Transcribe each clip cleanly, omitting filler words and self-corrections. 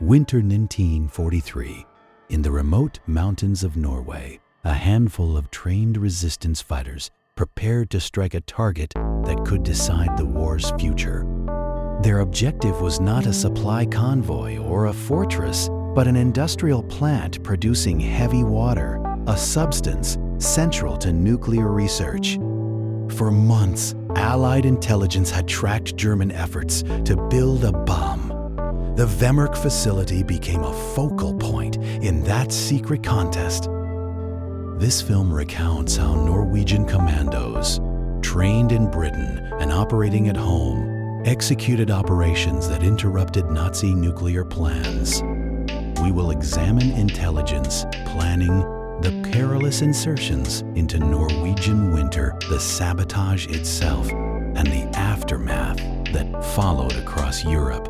Winter 1943. In the remote mountains of Norway, a handful of trained resistance fighters prepared to strike a target that could decide the war's future. Their objective was not a supply convoy or a fortress, but an industrial plant producing heavy water, a substance central to nuclear research. For months, Allied intelligence had tracked German efforts to build a bomb. The Vemork facility became a focal point in that secret contest. This film recounts how Norwegian commandos, trained in Britain and operating at home, executed operations that interrupted Nazi nuclear plans. We will examine intelligence, planning, the perilous insertions into Norwegian winter, the sabotage itself, and the aftermath that followed across Europe.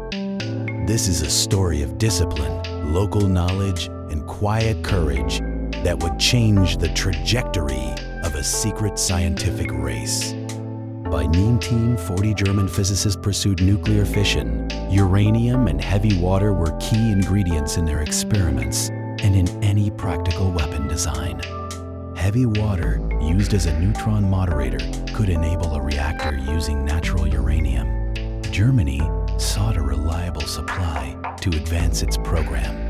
This is a story of discipline, local knowledge, and quiet courage that would change the trajectory of a secret scientific race. By 1940, German physicists pursued nuclear fission. Uranium and heavy water were key ingredients in their experiments and in any practical weapon design. Heavy water, used as a neutron moderator, could enable a reactor using natural uranium. Germany sought a reliable supply to advance its program.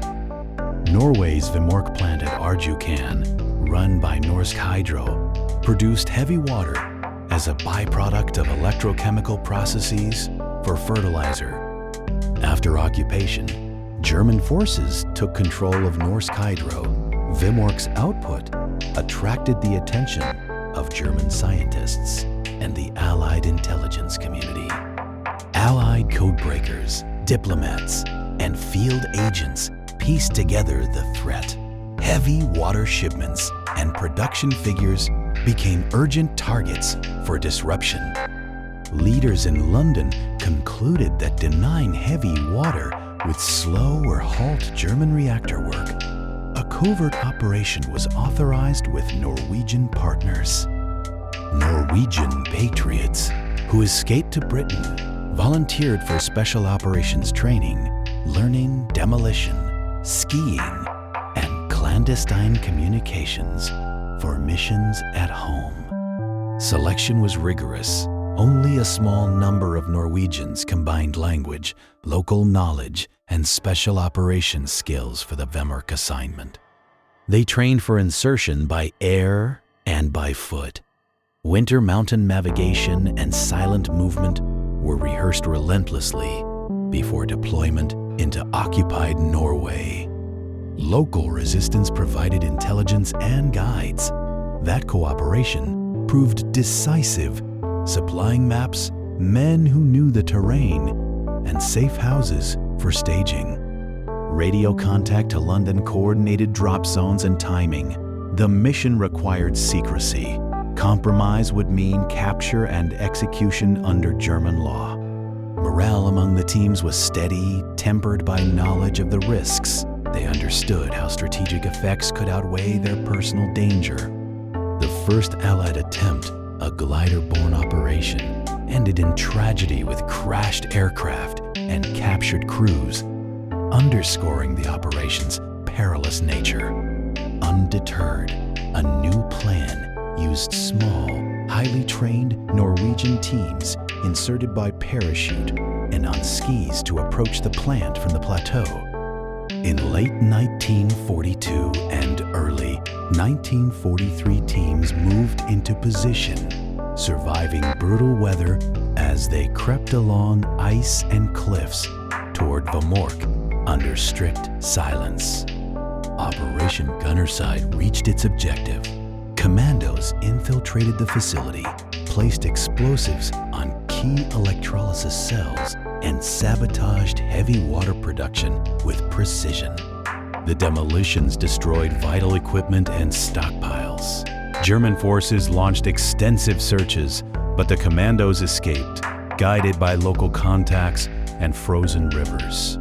Norway's Vemork plant at Arjukan, run by Norsk Hydro, produced heavy water as a byproduct of electrochemical processes for fertilizer. After occupation, German forces took control of Norsk Hydro. Vemork's output attracted the attention of German scientists and the Allied intelligence community. Allied codebreakers, diplomats, and field agents pieced together the threat. Heavy water shipments and production figures became urgent targets for disruption. Leaders in London concluded that denying heavy water would slow or halt German reactor work. A covert operation was authorized with Norwegian partners. Norwegian patriots who escaped to Britain volunteered for special operations training, learning demolition, skiing, and clandestine communications for missions at home. Selection was rigorous. Only a small number of Norwegians combined language, local knowledge, and special operations skills for the Vemork assignment. They trained for insertion by air and by foot. Winter mountain navigation and silent movement were rehearsed relentlessly before deployment into occupied Norway. Local resistance provided intelligence and guides. That cooperation proved decisive, supplying maps, men who knew the terrain, and safe houses for staging. Radio contact to London coordinated drop zones and timing. The mission required secrecy. Compromise would mean capture and execution under German law. Morale among the teams was steady, tempered by knowledge of the risks. They understood how strategic effects could outweigh their personal danger. The first Allied attempt, a glider-borne operation, ended in tragedy with crashed aircraft and captured crews, underscoring the operation's perilous nature. Undeterred, a new plan used small, highly trained Norwegian teams inserted by parachute and on skis to approach the plant from the plateau. In late 1942 and early 1943, teams moved into position, surviving brutal weather as they crept along ice and cliffs toward Vemork under strict silence. Operation Gunnerside reached its objective. Commandos infiltrated the facility, placed explosives on key electrolysis cells, and sabotaged heavy water production with precision. The demolitions destroyed vital equipment and stockpiles. German forces launched extensive searches, but the commandos escaped, guided by local contacts and frozen rivers.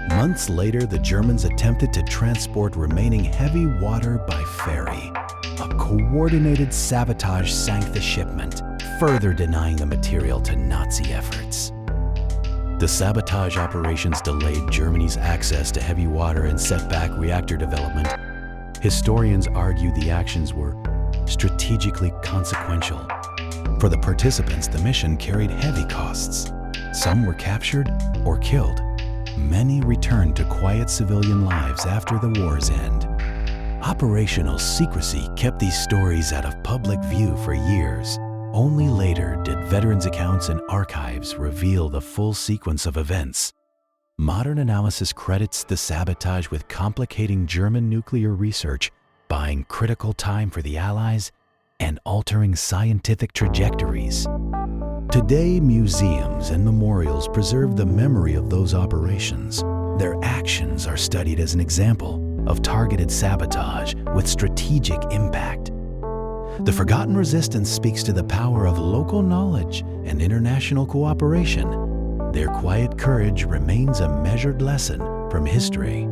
Months later, the Germans attempted to transport remaining heavy water by ferry. A coordinated sabotage sank the shipment, further denying the material to Nazi efforts. The sabotage operations delayed Germany's access to heavy water and set back reactor development. Historians argue the actions were strategically consequential. For the participants, the mission carried heavy costs. Some were captured or killed. Many returned to quiet civilian lives after the war's end. Operational secrecy kept these stories out of public view for years. Only later did veterans' accounts and archives reveal the full sequence of events. Modern analysis credits the sabotage with complicating German nuclear research, buying critical time for the Allies, and altering scientific trajectories. Today, museums and memorials preserve the memory of those operations. Their actions are studied as an example of targeted sabotage with strategic impact. The forgotten resistance speaks to the power of local knowledge and international cooperation. Their quiet courage remains a measured lesson from history.